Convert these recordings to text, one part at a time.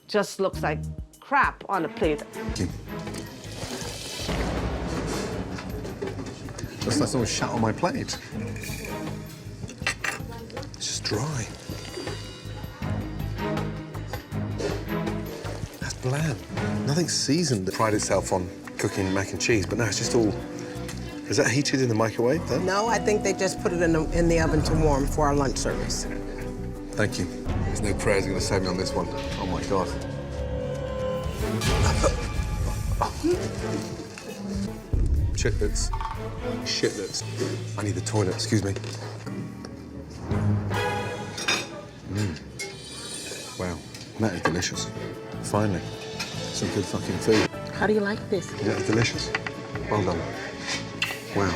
just looks like crap on a plate. Looks like someone shat on my plate. It's just dry. That's bland. Nothing seasoned. It pride itself on cooking mac and cheese, but now it's just all... Is that heated in the microwave, then? No, I think they just put it in the oven to warm for our lunch service. Thank you. There's no prayers going to save me on this one. Oh, my God. Chitlets. Shitlets. I need the toilet, excuse me. Wow, that is delicious. Finally, some good fucking food. How do you like this? Yeah, it's delicious. Well done. Wow.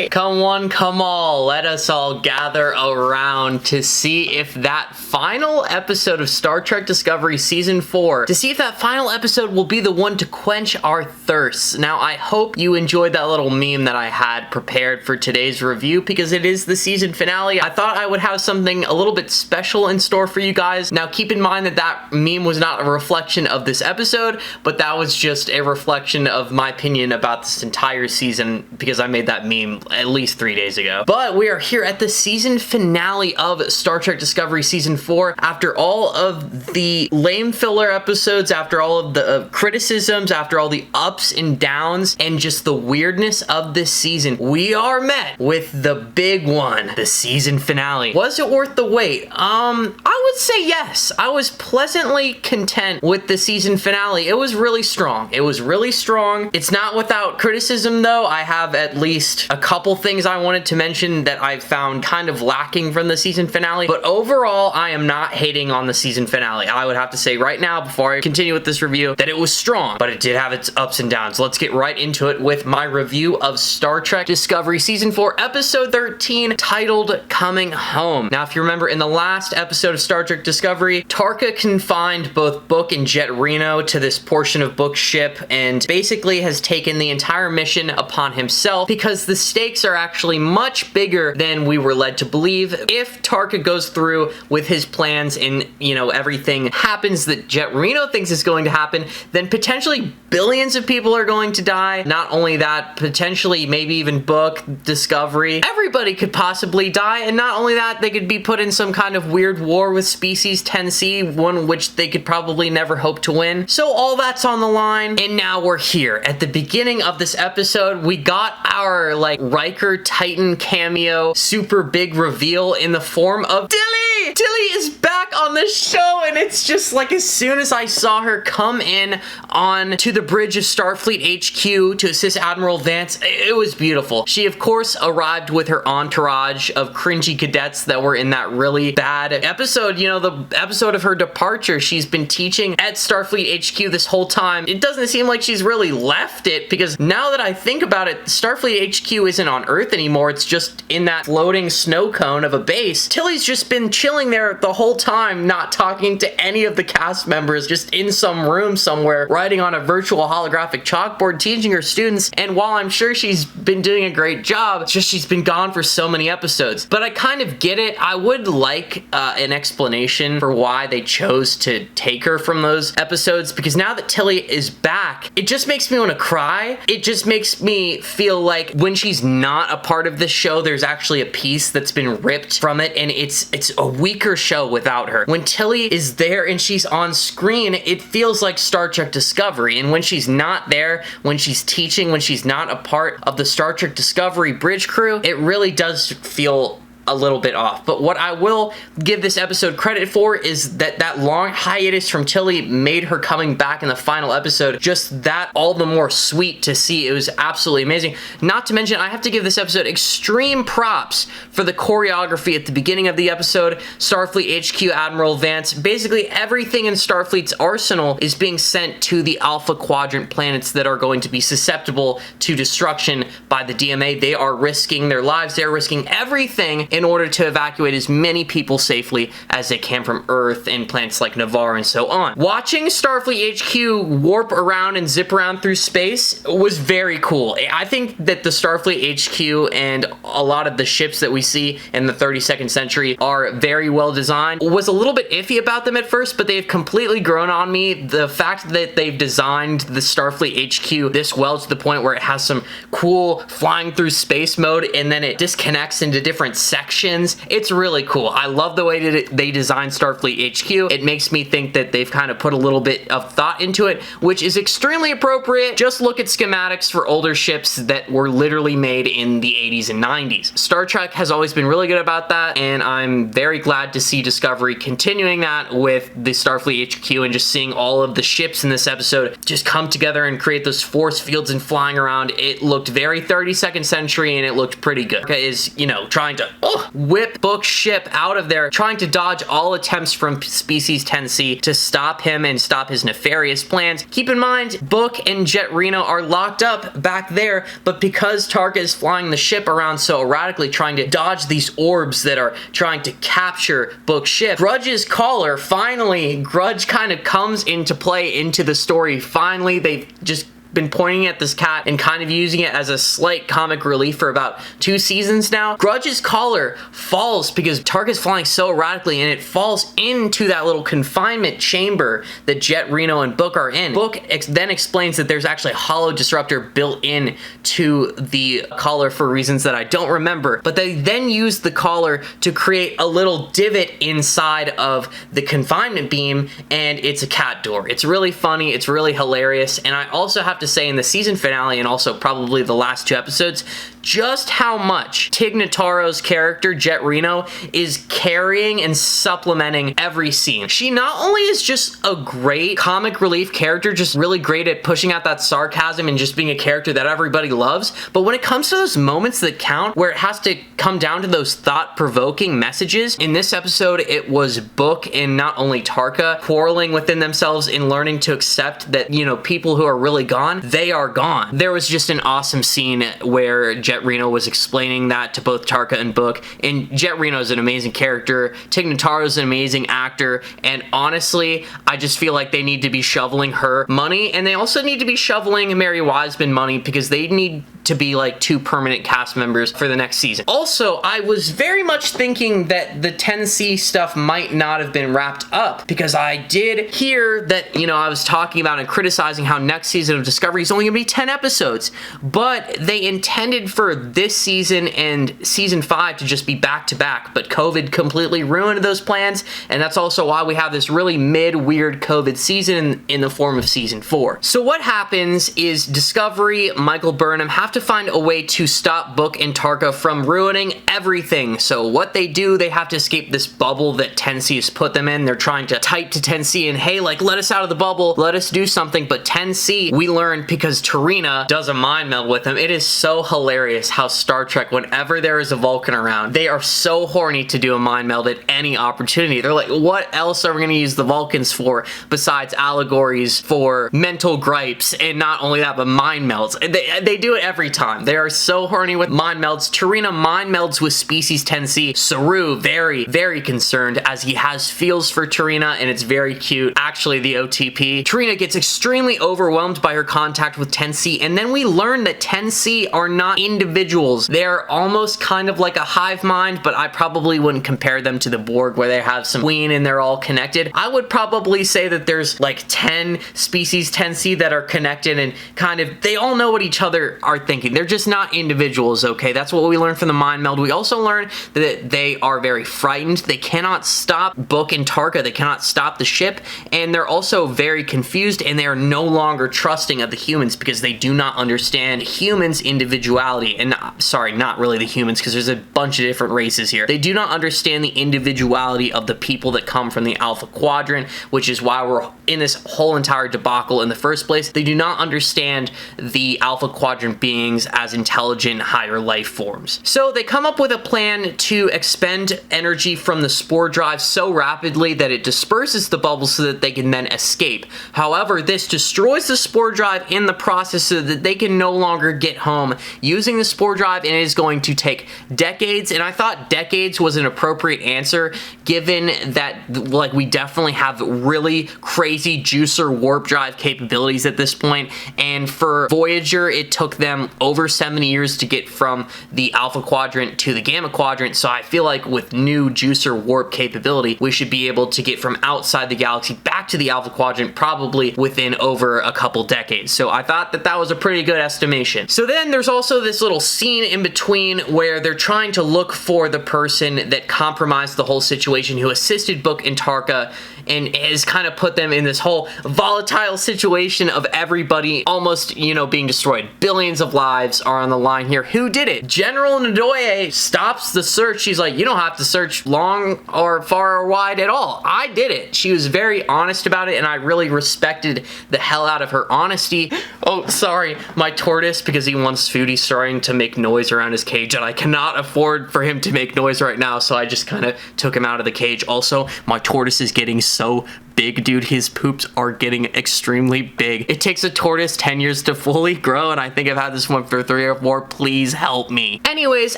Come one, come all, let us all gather around to see if that final episode of Star Trek Discovery Season 4, to see if that final episode will be the one to quench our thirsts. Now, I hope you enjoyed that little meme that I had prepared for today's review, because it is the season finale. I thought I would have something a little bit special in store for you guys. Now, keep in mind that that meme was not a reflection of this episode, but that was just a reflection of my opinion about this entire season, because I made that meme at least 3 days ago. But we are here at the season finale of Star Trek Discovery Season 4. After all of the lame filler episodes, after all of the criticisms, after all the ups and downs, and just the weirdness of this season, we are met with the big one, the season finale. Was it worth the wait? I would say yes. I was pleasantly content with the season finale. It was really strong. It was really strong. It's not without criticism, though. I have at least a couple things I wanted to mention that I found kind of lacking from the season finale, but overall, I am not hating on the season finale. I would have to say right now, before I continue with this review, that it was strong, but it did have its ups and downs. Let's get right into it with my review of Star Trek Discovery Season 4, Episode 13, titled Coming Home. Now, if you remember, in the last episode of Star Trek Discovery, Tarka confined both Book and Jet Reno to this portion of Book's ship, and basically has taken the entire mission upon himself, because the stakes are actually much bigger than we were led to believe. If Tarka goes through with his plans and, you know, everything happens that Jet Reno thinks is going to happen, then potentially billions of people are going to die. Not only that, potentially maybe even Book, Discovery, everybody could possibly die, and not only that, they could be put in some kind of weird war with Species 10C, one which they could probably never hope to win. So all that's on the line, and now we're here. At the beginning of this episode, we got our, like, Riker Titan cameo, super big reveal in the form of Tilly! Tilly is back on the show, and it's just like, as soon as I saw her come in on to the bridge of Starfleet HQ to assist Admiral Vance, it was beautiful. She, of course, arrived with her entourage of cringy cadets that were in that really bad episode, you know, the episode of her departure. She's been teaching at Starfleet HQ this whole time. It doesn't seem like she's really left it, because now that I think about it, Starfleet HQ isn't on Earth anymore. It's just in that floating snow cone of a base. Tilly's just been chilling there the whole time, not talking to any of the cast members, just in some room somewhere, writing on a virtual holographic chalkboard, teaching her students. And while I'm sure she's been doing a great job, it's just she's been gone for so many episodes. But I kind of get it. I would like an explanation for why they chose to take her from those episodes, because now that Tilly is back, it just makes me want to cry. It just makes me feel like when she's not a part of this show, there's actually a piece that's been ripped from it, and it's a weaker show without her. When Tilly is there and she's on screen, it feels like Star Trek Discovery, and when she's not there, when she's teaching, when she's not a part of the Star Trek Discovery bridge crew, it really does feel a little bit off. But what I will give this episode credit for is that that long hiatus from Tilly made her coming back in the final episode just that all the more sweet to see. It was absolutely amazing. Not to mention, I have to give this episode extreme props for the choreography at the beginning of the episode. Starfleet HQ Admiral Vance, basically everything in Starfleet's arsenal is being sent to the Alpha Quadrant planets that are going to be susceptible to destruction by the DMA. They are risking their lives. They're risking everything in in order to evacuate as many people safely as they can from Earth and planets like Navarre and so on. Watching Starfleet HQ warp around and zip around through space was very cool. I think that the Starfleet HQ and a lot of the ships that we see in the 32nd century are very well designed. Was a little bit iffy about them at first, but they've completely grown on me. The fact that they've designed the Starfleet HQ this well to the point where it has some cool flying through space mode and then it disconnects into different sections. It's really cool. I love the way that they designed Starfleet HQ. It makes me think that they've kind of put a little bit of thought into it, which is extremely appropriate. Just look at schematics for older ships that were literally made in the 80s and 90s. Star Trek has always been really good about that, and I'm very glad to see Discovery continuing that with the Starfleet HQ and just seeing all of the ships in this episode just come together and create those force fields and flying around. It looked very 32nd century and it looked pretty good. Tarka is, you know, trying to whip Book's ship out of there, trying to dodge all attempts from Species 10C to stop him and stop his nefarious plans. Keep in mind, Book and Jet Reno are locked up back there, but because Tarka is flying the ship around so erratically, trying to dodge these orbs that are trying to capture Book's ship, Grudge's caller, finally, Grudge kind of comes into play into the story. Finally, they've just been pointing at this cat and kind of using it as a slight comic relief for about 2 seasons now. Grudge's collar falls because Tarka's flying so erratically and it falls into that little confinement chamber that Jet, Reno, and Book are in. Book then explains that there's actually a hollow disruptor built in to the collar for reasons that I don't remember, but they then use the collar to create a little divot inside of the confinement beam, and it's a cat door. It's really funny, it's really hilarious, and I also have to say in the season finale and also probably the last 2 episodes, just how much Tig Notaro's character, Jet Reno, is carrying and supplementing every scene. She not only is just a great comic relief character, just really great at pushing out that sarcasm and just being a character that everybody loves, but when it comes to those moments that count, where it has to come down to those thought-provoking messages, in this episode, it was Book and not only Tarka quarreling within themselves and learning to accept that, you know, people who are really gone, they are gone. There was just an awesome scene where Jet Reno was explaining that to both Tarka and Book, and Jet Reno is an amazing character, Tig Notaro is an amazing actor, and honestly, I just feel like they need to be shoveling her money, and they also need to be shoveling Mary Wiseman money because they need to be like 2 permanent cast members for the next season. Also, I was very much thinking that the 10C stuff might not have been wrapped up because I did hear that, you know, I was talking about and criticizing how next season of Discovery is only gonna be 10 episodes, but they intended for this season and season 5 to just be back to back, but COVID completely ruined those plans, and that's also why we have this really weird COVID season in the form of season 4. So what happens is Discovery, Micheal Burnham have to find a way to stop Book and Tarka from ruining everything. So what they do, they have to escape this bubble that 10C has put them in. They're trying to type to 10C and, hey, like, let us out of the bubble, let us do something, but 10C, we learned because Tarina does a mind meld with them. It is so hilarious how Star Trek, whenever there is a Vulcan around, they are so horny to do a mind meld at any opportunity. They're like, what else are we gonna use the Vulcans for besides allegories for mental gripes, and not only that, but mind melds. They do it every time. They are so horny with mind melds. Tarina mind melds with Species 10C. Saru, very concerned as he has feels for Tarina, and it's very cute. Actually, the OTP. Tarina gets extremely overwhelmed by her contact with 10C, and then we learn that 10C are not individuals. They're almost kind of like a hive mind, but I probably wouldn't compare them to the Borg where they have some queen and they're all connected. I would probably say that there's like 10 Species 10C that are connected and kind of, they all know what each other are thinking. They're just not individuals, okay? That's what we learned from the mind meld. We also learned that they are very frightened. They cannot stop Book and Tarka. They cannot stop the ship, and they're also very confused, and they are no longer trusting of the humans because they do not understand humans' individuality. And sorry, not really the humans, because there's a bunch of different races here. They do not understand the individuality of the people that come from the Alpha Quadrant, which is why we're in this whole entire debacle in the first place. They do not understand the Alpha Quadrant beings as intelligent, higher life forms. So they come up with a plan to expend energy from the spore drive so rapidly that it disperses the bubble so that they can then escape. However, this destroys the spore drive in the process so that they can no longer get home. Using the spore drive, and it is going to take decades. And I thought decades was an appropriate answer, given that, like, we definitely have really crazy juicer warp drive capabilities at this point. And for Voyager, it took them over 70 years to get from the Alpha Quadrant to the Gamma Quadrant. So I feel like with new juicer warp capability, we should be able to get from outside the galaxy back to the Alpha Quadrant probably within over a couple decades. So I thought that that was a pretty good estimation. So then there's also this little scene in between where they're trying to look for the person that compromised the whole situation, who assisted Book and Tarka, and has kind of put them in this whole volatile situation of everybody almost, you know, being destroyed. Billions of lives are on the line here. Who did it? General Ndoye stops the search. She's like, you don't have to search long or far or wide at all. I did it. She was very honest about it, and I really respected the hell out of her honesty. Oh, sorry, my tortoise, because he wants food, he's starting to make noise around his cage, and I cannot afford for him to make noise right now, so I just kind of took him out of the cage. Also, my tortoise is getting so big, dude. His poops are getting extremely big. It takes a tortoise 10 years to fully grow, and I think I've had this one for 3 or 4. Please help me. Anyways,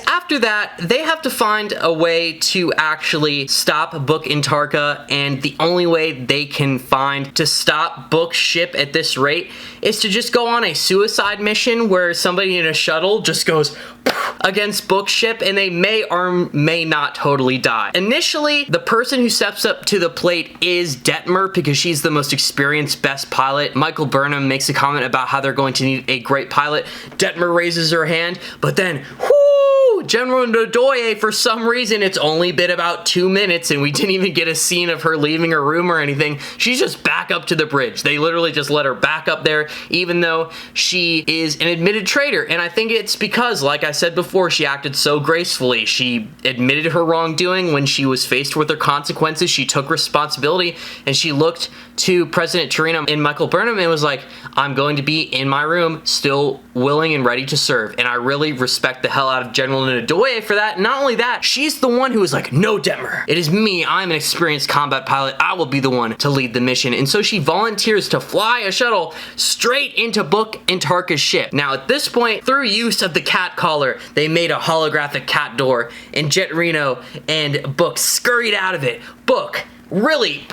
after that, they have to find a way to actually stop Book and Tarka, and the only way they can find to stop Book's ship at this rate is to just go on a suicide mission where somebody in a shuttle just goes against Book's ship, and they may or may not totally die. Initially, the person who steps up to the plate is Detmer, because she's the most experienced, best pilot. Micheal Burnham makes a comment about how they're going to need a great pilot. Detmer raises her hand, but then, whoo, General Ndoye, for some reason, it's only been about 2 minutes, and we didn't even get a scene of her leaving her room or anything. She's just back up to the bridge. They literally just let her back up there, even though she is an admitted traitor. And I think it's because, like I said before, she acted so gracefully. She admitted her wrongdoing when she was faced with her consequences. She took responsibility, and she looked to President Torino and Micheal Burnham and was like, I'm going to be in my room, still willing and ready to serve. And I really respect the hell out of General Ndoye for that. Not only that, she's the one who was like, no, Detmer, it is me. I'm an experienced combat pilot. I will be the one to lead the mission. And so she volunteers to fly a shuttle straight into Book and Tarka's ship. Now, at this point, through use of the cat collar, they made a holographic cat door, and Jet Reno and Book scurried out of it. Book, really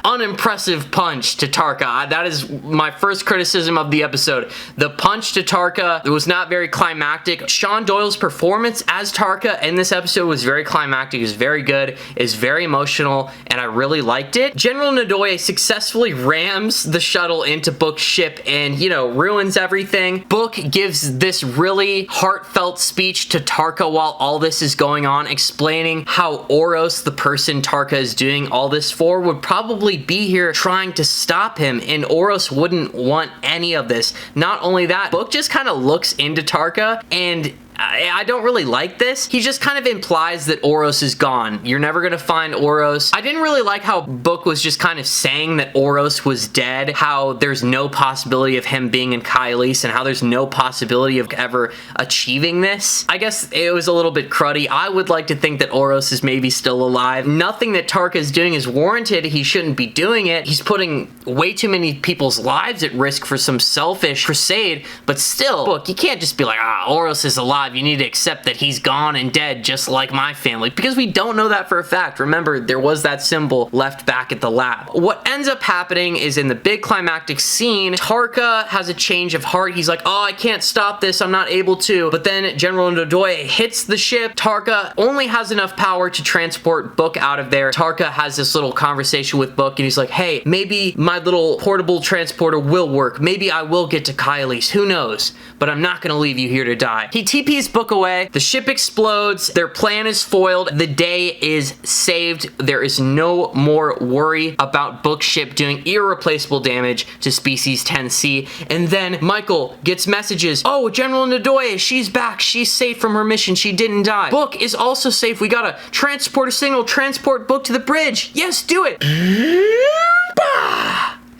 unimpressive punch to Tarka. That is my first criticism of the episode. The punch to Tarka was not very climactic. Sean Doyle's performance as Tarka in this episode was very climactic. It was very good. It was very emotional, and I really liked it. General Ndoye successfully rams the shuttle into Book's ship and, you know, ruins everything. Book gives this really heartfelt speech to Tarka while all this is going on, explaining how Oros, the person Tarka is doing all this for, would probably be here trying to stop him, and Oros wouldn't want any of this. Not only that, Book just kind of looks into Tarka, and I don't really like this. He just kind of implies that Oros is gone. You're never gonna find Oros. I didn't really like how Book was just kind of saying that Oros was dead, how there's no possibility of him being in Kylese, and how there's no possibility of ever achieving this. I guess it was a little bit cruddy. I would like to think that Oros is maybe still alive. Nothing that Tarka is doing is warranted. He shouldn't be doing it. He's putting way too many people's lives at risk for some selfish crusade, but still, Book, you can't just be like, Oros is alive. You need to accept that he's gone and dead just like my family, because we don't know that for a fact. Remember, there was that symbol left back at the lab. What ends up happening is in the big climactic scene, Tarka has a change of heart. He's like, I can't stop this. I'm not able to. But then General Ndoye hits the ship. Tarka only has enough power to transport Book out of there. Tarka has this little conversation with Book, and he's like, hey, maybe my little portable transporter will work. Maybe I will get to Kylese. Who knows? But I'm not gonna leave you here to die. He TP's Book away. The ship explodes. Their plan is foiled. The day is saved. There is no more worry about Book's ship doing irreplaceable damage to Species 10C. And then Micheal gets messages. Oh, General Ndoye, she's back. She's safe from her mission. She didn't die. Book is also safe. We gotta transport a signal. Transport Book to the bridge. Yes, do it.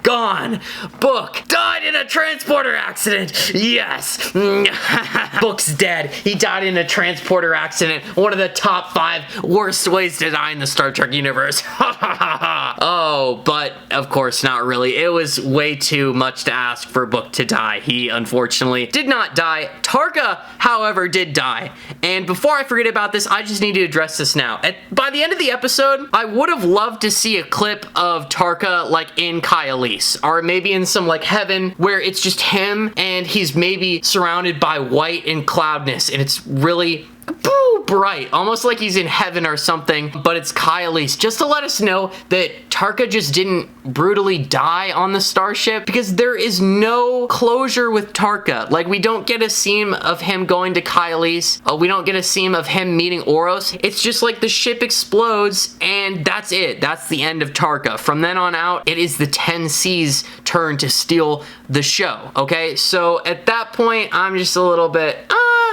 Gone. Book died in a transporter accident. Yes. Book's dead. He died in a transporter accident. One of the top 5 worst ways to die in the Star Trek universe. Oh No, but of course not really. It was way too much to ask for Book to die. He unfortunately did not die. Tarka, however, did die. And before I forget about this, I just need to address this now. By the end of the episode, I would have loved to see a clip of Tarka like in Kylese, or maybe in some like heaven where it's just him and he's maybe surrounded by white and cloudness, and it's really bright, almost like he's in heaven or something, but it's Kylese, just to let us know that Tarka just didn't brutally die on the starship, because there is no closure with Tarka. Like, we don't get a scene of him going to Kylese, we don't get a scene of him meeting Oros. It's just like the ship explodes and that's it. That's the end of Tarka. From then on out, it is the 10C's turn to steal the show, okay? So at that point, I'm just a little bit,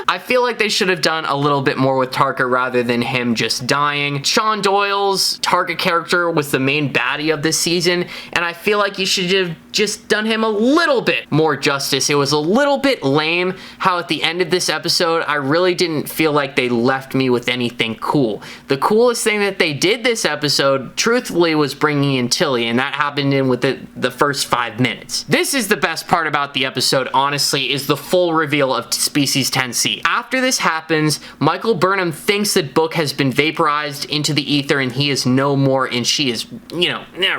I feel like they should have done a little bit more with Tarka rather than him just dying. Sean Doyle's Tarka character was the main baddie of this season, and I feel like you should have just done him a little bit more justice. It was a little bit lame how at the end of this episode, I really didn't feel like they left me with anything cool. The coolest thing that they did this episode, truthfully, was bringing in Tilly, and that happened in with the first 5 minutes. This is the best part about the episode, honestly, is the full reveal of Species 10C. After this happens, Micheal Burnham thinks that Book has been vaporized into the ether and he is no more, and she is,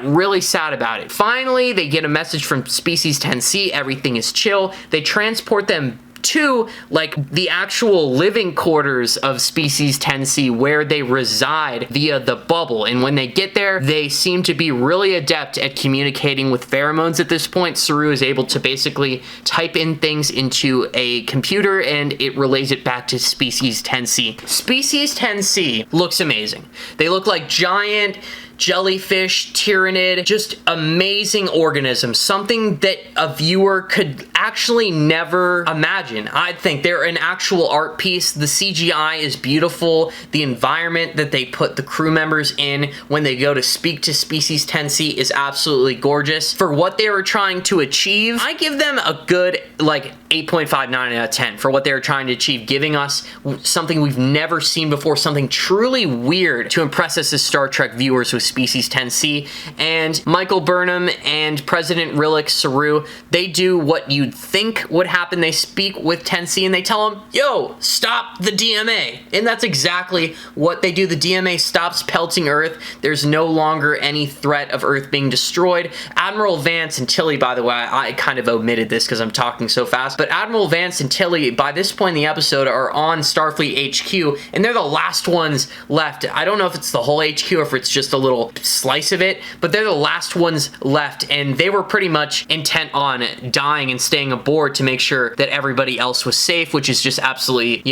really sad about it. Finally, they get a message from Species 10C, everything is chill. They transport them to like the actual living quarters of Species 10C where they reside via the bubble, and when they get there, they seem to be really adept at communicating with pheromones at this point. Saru is able to basically type in things into a computer and it relays it back to Species 10C. Species 10C looks amazing. They look like giant jellyfish, tyrannid, just amazing organisms, something that a viewer could actually never imagine. I think they're an actual art piece. The CGI is beautiful. The environment that they put the crew members in when they go to speak to Species 10C is absolutely gorgeous. For what they were trying to achieve, I give them a good, 8.59 out of 10 for what they were trying to achieve, giving us something we've never seen before, something truly weird to impress us as Star Trek viewers with Species 10C. And Micheal Burnham and President Rillick Saru, they do what you'd think would happen. They speak with 10C and they tell him, yo, stop the DMA. And that's exactly what they do. The DMA stops pelting Earth. There's no longer any threat of Earth being destroyed. Admiral Vance and Tilly, by the way, I kind of omitted this because I'm talking so fast, but Admiral Vance and Tilly, by this point in the episode, are on Starfleet HQ, and they're the last ones left. I don't know if it's the whole HQ or if it's just a little slice of it, but they're the last ones left, and they were pretty much intent on dying and staying aboard to make sure that everybody else was safe, which is just absolutely,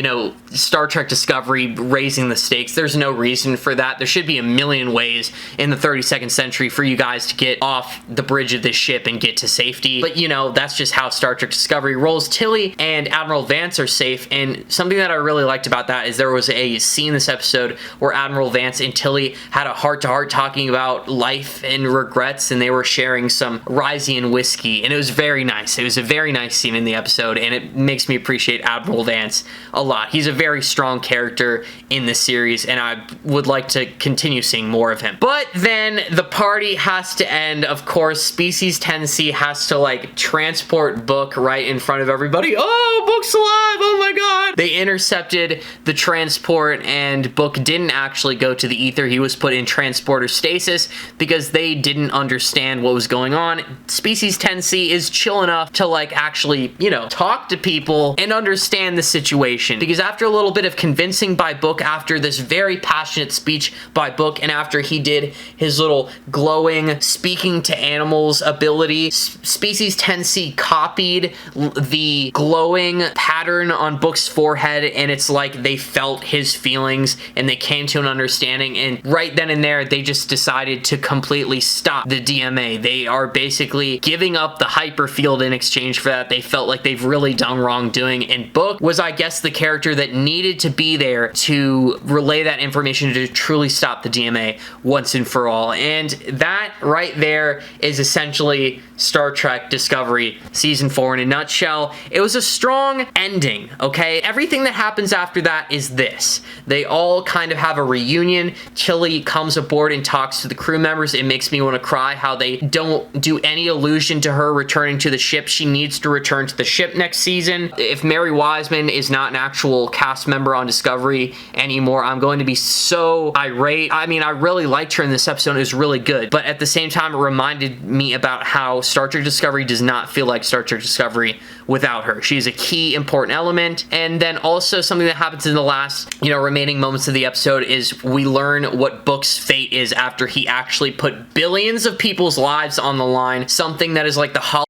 Star Trek Discovery raising the stakes. There's no reason for that. There should be a million ways in the 32nd century for you guys to get off the bridge of this ship and get to safety, but that's just how Star Trek Discovery rolls. Tilly and Admiral Vance are safe, and something that I really liked about that is there was a scene this episode where Admiral Vance and Tilly had a heart-to-heart talking about life and regrets, and they were sharing some Ryzian whiskey, and it was very nice. It was a very nice scene in the episode, and it makes me appreciate Admiral Vance a lot. He's a very strong character in the series, and I would like to continue seeing more of him. But then the party has to end. Of course, Species 10C has to transport Book right in front of everybody. Oh, Book's alive! Oh my god! They intercepted the transport, and Book didn't actually go to the ether. He was put in transporter stasis because they didn't understand what was going on. Species 10C is chill enough to actually, talk to people and understand the situation, because after a little bit of convincing by Book, after this very passionate speech by Book, and after he did his little glowing speaking to animals ability, Species 10C copied the glowing pattern on Book's forehead, and it's like they felt his feelings and they came to an understanding, and right then and there they just decided to completely stop the DMA. They are basically giving up the hyperfield in exchange for that. They felt like they've really done wrongdoing, and Book was, I guess, the character that needed to be there to relay that information to truly stop the DMA once and for all. And that right there is essentially Star Trek Discovery Season 4 in a nutshell. It was a strong ending, okay? Everything that happens after that is this. They all kind of have a reunion. Tilly comes aboard and talks to the crew members. It makes me want to cry how they don't do any allusion to her returning to the ship. She needs to return to the ship next season. If Mary Wiseman is not an actual cast member on Discovery anymore, I'm going to be so irate. I mean, I really liked her in this episode. It was really good. But at the same time, it reminded me about how Star Trek Discovery does not feel like Star Trek Discovery without her. She's a key important element. And then also something that happens in the last, remaining moments of the episode is we learn what Book's fate is after he actually put billions of people's lives on the line. Something that is like the Holocaust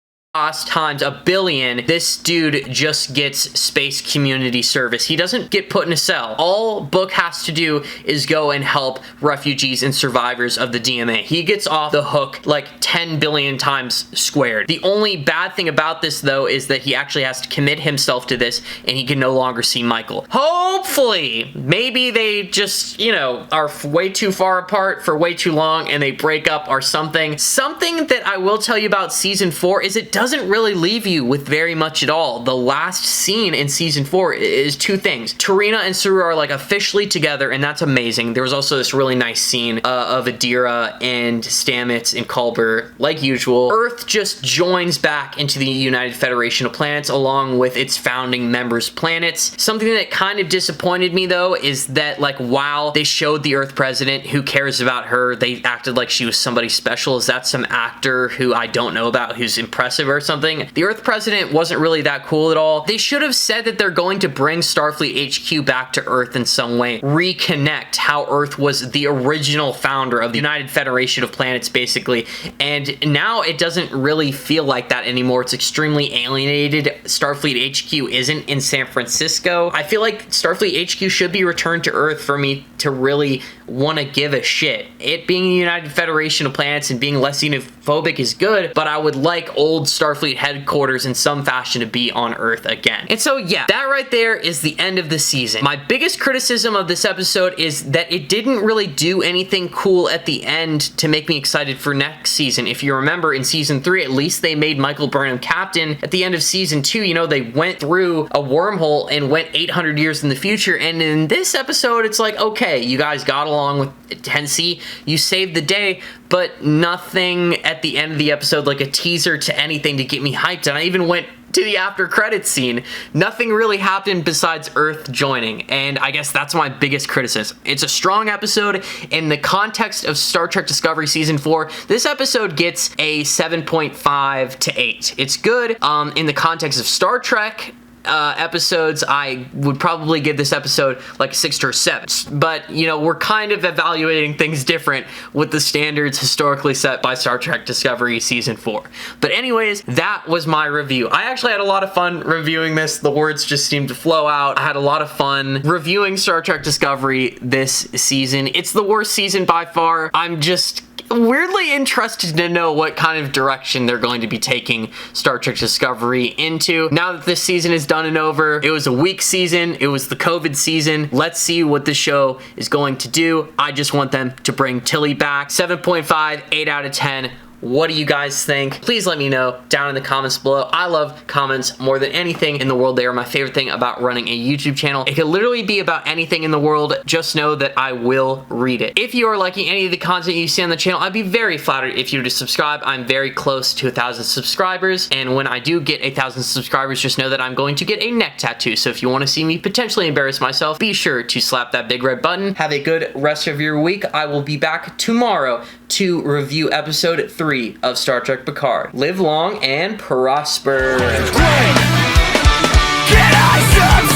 times a billion. This dude just gets space community service. He doesn't get put in a cell. All Book has to do is go and help refugees and survivors of the DMA. He gets off the hook like 10 billion times squared. The only bad thing about this, though, is that he actually has to commit himself to this and he can no longer see Michael. Hopefully, maybe they just, are way too far apart for way too long and they break up or something. Something that I will tell you about season 4 is it doesn't really leave you with very much at all. The last scene in season 4 is two things. Tarina and Saru are like officially together, and that's amazing. There was also this really nice scene of Adira and Stamets and Culber, like usual. Earth just joins back into the United Federation of Planets along with its founding members' planets. Something that kind of disappointed me, though, is that like while they showed the Earth president, who cares about her, they acted like she was somebody special. Is that some actor who I don't know about who's impressive or something? The Earth president wasn't really that cool at all. They should have said that they're going to bring Starfleet HQ back to Earth in some way. Reconnect how Earth was the original founder of the United Federation of Planets, basically. And now it doesn't really feel like that anymore. It's extremely alienated. Starfleet HQ isn't in San Francisco. I feel like Starfleet HQ should be returned to Earth for me to really want to give a shit. It being the United Federation of Planets and being less xenophobic is good, but I would like old Starfleet headquarters in some fashion to be on Earth again. And so yeah, that right there is the end of the season. My biggest criticism of this episode is that it didn't really do anything cool at the end to make me excited for next season. If you remember in season 3, at least they made Micheal Burnham captain. At the end of season 2, they went through a wormhole and went 800 years in the future. And in this episode, it's like, okay, you guys got along with 10C, you saved the day, but nothing at the end of the episode, like a teaser to anything to get me hyped. And I even went to the after credits scene. Nothing really happened besides Earth joining, and I guess that's my biggest criticism. It's a strong episode in the context of Star Trek Discovery Season 4. This episode gets a 7.5 to 8. It's good. In the context of Star Trek episodes, I would probably give this episode like a 6 or 7. But, we're kind of evaluating things different with the standards historically set by Star Trek Discovery Season 4. But anyways, that was my review. I actually had a lot of fun reviewing this. The words just seemed to flow out. I had a lot of fun reviewing Star Trek Discovery this season. It's the worst season by far. I'm just weirdly interested to know what kind of direction they're going to be taking Star Trek Discovery into. Now that this season is done and over, it was a weak season, it was the COVID season. Let's see what the show is going to do. I just want them to bring Tilly back. 7.5, 8 out of 10. What do you guys think? Please let me know down in the comments below. I love comments more than anything in the world. They are my favorite thing about running a YouTube channel. It could literally be about anything in the world. Just know that I will read it. If you are liking any of the content you see on the channel, I'd be very flattered if you were to subscribe. I'm very close to 1,000 subscribers, and when I do get 1,000 subscribers, just know that I'm going to get a neck tattoo. So if you want to see me potentially embarrass myself, be sure to slap that big red button. Have a good rest of your week. I will be back tomorrow to review episode 3 of Star Trek Picard. Live long and prosper. Can I